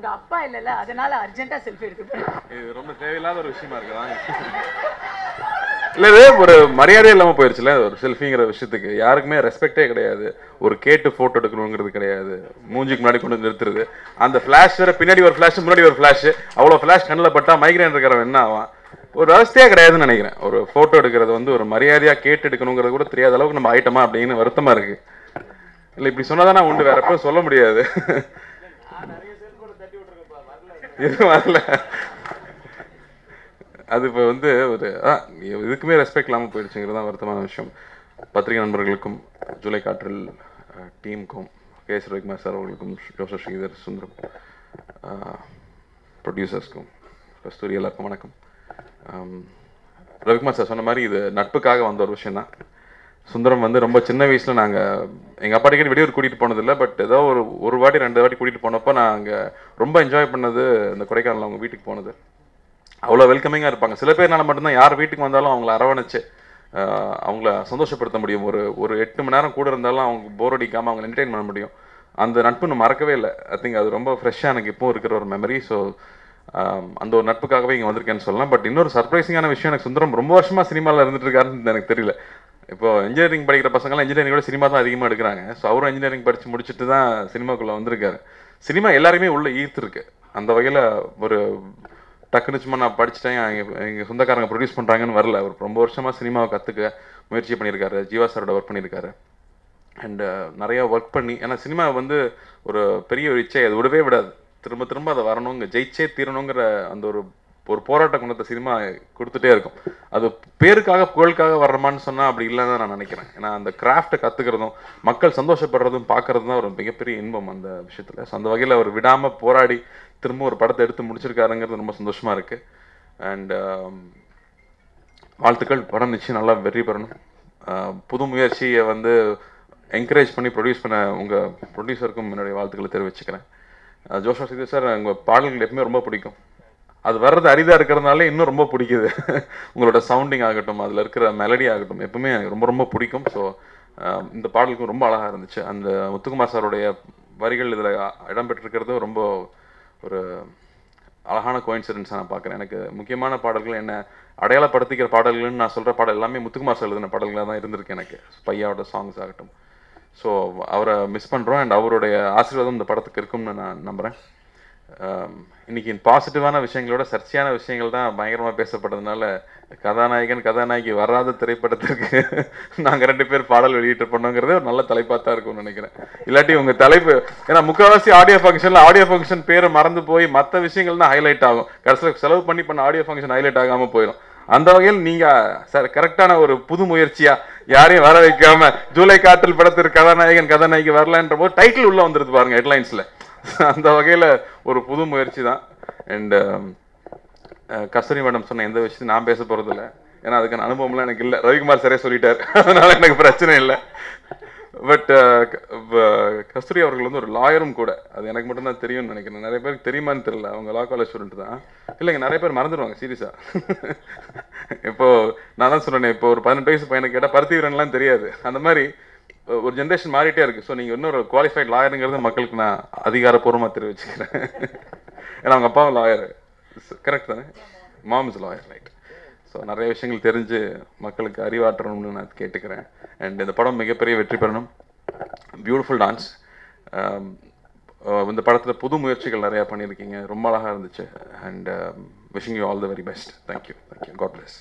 உங்க அப்பா இல்லைல்ல, அதனால அர்ஜென்ட்டா செல்ஃபி எடுத்துப்பேன். இது ரொம்ப தேவையில்லாத ஒரு விஷயமா இருக்குதான். இல்லை, இது ஒரு மரியாதையே இல்லாமல் போயிடுச்சுல ஒரு செல்ஃபிங்கிற விஷயத்துக்கு. யாருக்குமே ரெஸ்பெக்டே கிடையாது. ஒரு கேட்டு ஃபோட்டோ எடுக்கணுங்கிறது கிடையாது. மூஞ்சிக்கு முன்னாடி கொண்டு நிறுத்துறது. அந்த ஃப்ளாஷ் வேற, பின்னாடி ஒரு ஃப்ளாஷ், முன்னாடி ஒரு ஃப்ளாஷ். அவ்வளோ ஃப்ளாஷ் கண்ணில் பட்டா மைக்ரேன் இருக்கிறவன் என்ன ஆவான்? ஒரு அவஸ்தையாக கிடையாதுன்னு நினைக்கிறேன். ஒரு ஃபோட்டோ எடுக்கிறது வந்து ஒரு மரியாதையாக கேட்டு எடுக்கணுங்கிறது கூட தெரியாத அளவுக்கு நம்ம ஆயிட்டோமா அப்படின்னு வருத்தமாக இருக்குது. இல்லை, இப்படி சொன்னதானே உண்டு, வேற எப்போ சொல்ல முடியாது. இது வரல. அது இப்போ வந்து ஒரு இதுக்குமே ரெஸ்பெக்ட் இல்லாமல் போயிடுச்சுங்கிறது தான் வருத்தமான விஷயம். பத்திரிகை நண்பர்களுக்கும், ஜூலை காற்றில் டீமுக்கும், கே எஸ் ரவிக்குமார் சார் அவர்களுக்கும், ஜோசப் ஸ்ரீதர், சுந்தரம், ப்ரொடியூசர்ஸ்க்கும், கஸ்தூரி, எல்லாருக்கும் வணக்கம். ரவிக்குமார் சார் சொன்ன மாதிரி இது நட்புக்காக வந்த ஒரு விஷயம் தான். சுந்தரம் வந்து ரொம்ப சின்ன வயசில் நாங்கள் எங்கள் அப்பா அடிக்கடி வெளியூர் கூட்டிகிட்டு போனதில்லை. பட் ஏதோ ஒரு வாட்டி 2 வாட்டி கூட்டிகிட்டு போனப்போ நான் அங்கே ரொம்ப என்ஜாய் பண்ணது இந்த கொடைக்கானல் அவங்க வீட்டுக்கு போனது. அவ்வளோ வெல்கமிங்காக இருப்பாங்க. சில பேர்னால மட்டும்தான் யார் வீட்டுக்கு வந்தாலும் அவங்கள அரவணைச்சு அவங்கள சந்தோஷப்படுத்த முடியும். ஒரு 8 மணி நேரம் கூட இருந்தாலும் அவங்க போர் அடிக்காமல் அவங்க என்டர்டெயின் பண்ண முடியும். அந்த நட்பு நான் மறக்கவே இல்லை. ஐ திங்க் அது ரொம்ப ஃப்ரெஷ்ஷாக எனக்கு இப்போவும் இருக்கிற ஒரு மெமரி. ஸோ அந்த ஒரு நட்புக்காகவே இங்கே வந்திருக்கேன்னு சொல்லலாம். பட் இன்னொரு சர்ப்ரைசிங்கான விஷயம், எனக்கு சுந்தரம் ரொம்ப வருஷமாக சினிமாவில் இருந்துட்டு இருக்காருன்னு எனக்கு தெரியல. இப்போ இன்ஜினியரிங் படிக்கிற பசங்களாம் இன்ஜினியரிங்கோட சினிமா தான் அதிகமாக எடுக்கிறாங்க. ஸோ அவரும் இன்ஜினியரிங் படித்து முடிச்சுட்டு தான் சினிமாக்குள்ளே வந்திருக்காரு. சினிமா எல்லாருமே உள்ளே ஈர்த்துருக்கு. அந்த வகையில் ஒரு டக்குன்னு சும்மா நான் படிச்சுட்டேன், எங்கள் சொந்தக்காரங்க ப்ரொடியூஸ் பண்ணுறாங்கன்னு வரல. அவர் ரொம்ப வருஷமாக சினிமாவை கற்றுக்க முயற்சி பண்ணியிருக்காரு. ஜீவா சாரோட ஒர்க் பண்ணியிருக்காரு. அண்டு நிறையா ஒர்க் பண்ணி, ஏன்னா சினிமா வந்து ஒரு பெரிய ஒரு இச்சை, அது விடவே விடாது. திரும்ப திரும்ப அதை வரணுங்க, ஜெயிச்சே தீரணுங்கிற அந்த ஒரு போராட்ட குணத்தை சினிமா கொடுத்துட்டே இருக்கும். அது பேருக்காக புகழுக்காக வர்றமான்னு சொன்னால் அப்படி இல்லைன்னு நான் நினைக்கிறேன். ஏன்னா அந்த கிராஃப்டை கற்றுக்கிறதும் மக்கள் சந்தோஷப்படுறதும் பார்க்குறது தான் ஒரு மிகப்பெரிய இன்பம் அந்த விஷயத்தில். ஸோ அந்த வகையில் அவர் விடாமல் போராடி திரும்ப ஒரு படத்தை எடுத்து முடிச்சிருக்காருங்கிறது ரொம்ப சந்தோஷமாக இருக்குது. அண்ட் வாழ்த்துக்கள். படம் நிச்சயம் நல்லா வெற்றி பெறணும். புது முயற்சியை வந்து என்கரேஜ் பண்ணி ப்ரொடியூஸ் பண்ண உங்கள் ப்ரொடியூசருக்கும் என்னுடைய வாழ்த்துக்களை தெரிவிச்சுக்கிறேன். ஜோஷா ஸ்ரீதர் சார், உங்கள் பாடல்கள் எப்பவுமே ரொம்ப பிடிக்கும். அது வர்றது அரிதாக இருக்கிறதுனால இன்னும் ரொம்ப பிடிக்குது. உங்களோட சவுண்டிங் ஆகட்டும், அதில் இருக்கிற மெலடி ஆகட்டும், எப்பவுமே எனக்கு ரொம்ப ரொம்ப பிடிக்கும். ஸோ இந்த பாடலுக்கும் ரொம்ப அழகாக இருந்துச்சு. அந்த முத்துக்குமார் சாருடைய வரிகள் இதில் இடம்பெற்றிருக்கிறது ரொம்ப ஒரு அழகான கோயின்சிடன்ஸாக நான் பார்க்குறேன். எனக்கு முக்கியமான பாடல்கள் என்ன அடையாளப்படுத்திக்கிற பாடல்கள்னு நான் சொல்கிற பாடல் எல்லாமே முத்துக்குமார் சார் எழுதின பாடல்களாக தான் இருந்திருக்கு எனக்கு. பையாவோட சாங்ஸ் ஆகட்டும். ஸோ அவரை மிஸ் பண்ணுறோம். அண்ட் அவருடைய ஆசீர்வாதம் இந்த படத்துக்கு இருக்கும்னு நான் நம்புகிறேன். இன்றைக்கி பாசிட்டிவான விஷயங்களோட சர்ச்சையான விஷயங்கள் தான் பயங்கரமாக பேசப்படுறதுனால கதாநாயகி வராத திரைப்படத்திற்கு நாங்கள் 2 பேர் பாடல் வெளியிட்டு பண்ணோங்கிறது ஒரு நல்ல தலைப்பாக தான் இருக்கும்னு நினைக்கிறேன். இல்லாட்டி உங்கள் தலைப்பு, ஏன்னா முக்கால்வாசி ஆடியோ ஃபங்க்ஷன் பேரை மறந்து போய் மற்ற விஷயங்கள் தான் ஹைலைட் ஆகும். கடைசியில் செலவு பண்ண ஆடியோ ஃபங்க்ஷன் ஹைலைட் ஆகாமல் போயிடும். அந்த வகையில் நீங்கள் சார் கரெக்டான ஒரு புது முயற்சியாக யாரையும் வர வைக்காம ஜூலை காற்றில் படத்திற்கு கதாநாயகி வரலன்ற போது டைட்டில் உள்ளே வந்துருது பாருங்க ஹெட்லைன்ஸில். அந்த வகையில் ஒரு புது முயற்சி தான். அண்ட் கஸ்தூரி மேடம் சொன்ன எந்த விஷயத்தையும் நான் பேச போகிறதில்ல. ஏன்னா அதுக்கான அனுபவம்லாம் எனக்கு இல்லை. ரவிக்குமார் சரியாக சொல்லிட்டார், அதனால் எனக்கு பிரச்சனை இல்லை. பட் கஸ்தூரி அவர்கள் வந்து ஒரு லாயரும் கூட. அது எனக்கு மட்டும்தான் தெரியும்னு நினைக்கிறேன். நிறைய பேருக்கு தெரியுமான்னு தெரியல. அவங்க லா காலேஜ் ஸ்டூடெண்ட் தான். இல்லைங்க, நிறைய பேர் மறந்துடுவாங்க சீரியஸாக. இப்போது நான் தான் சொன்னேன், இப்போ ஒரு 18 வயசு பையனுக்கு கேட்டால் பருத்திவீரன்லாம் தெரியாது. அந்த மாதிரி ஒரு ஜென்ரேஷன் மாறிட்டே இருக்குது. ஸோ நீங்கள் இன்னொரு குவாலிஃபைட் லாயருங்கிறது மக்களுக்கு நான் அதிகாரப்பூர்வமாக தெரிவிச்சுக்கிறேன். ஏன்னா அவங்க அப்பாவும் லாயர், கரெக்ட் தானே? Mom is lawyer, right? So நிறைய விஷயங்கள் தெரிஞ்சு மக்களுக்கு அறிவாற்றணும்னு நான் கேட்டுக்கிறேன். அண்ட் இந்த படம் மிகப்பெரிய வெற்றி பெறணும். Beautiful dance. இந்த படத்தில் புது முயற்சிகள் நிறையா பண்ணியிருக்கீங்க, ரொம்ப அழகாக இருந்துச்சு. And wishing you all the very best. Thank you. God plus.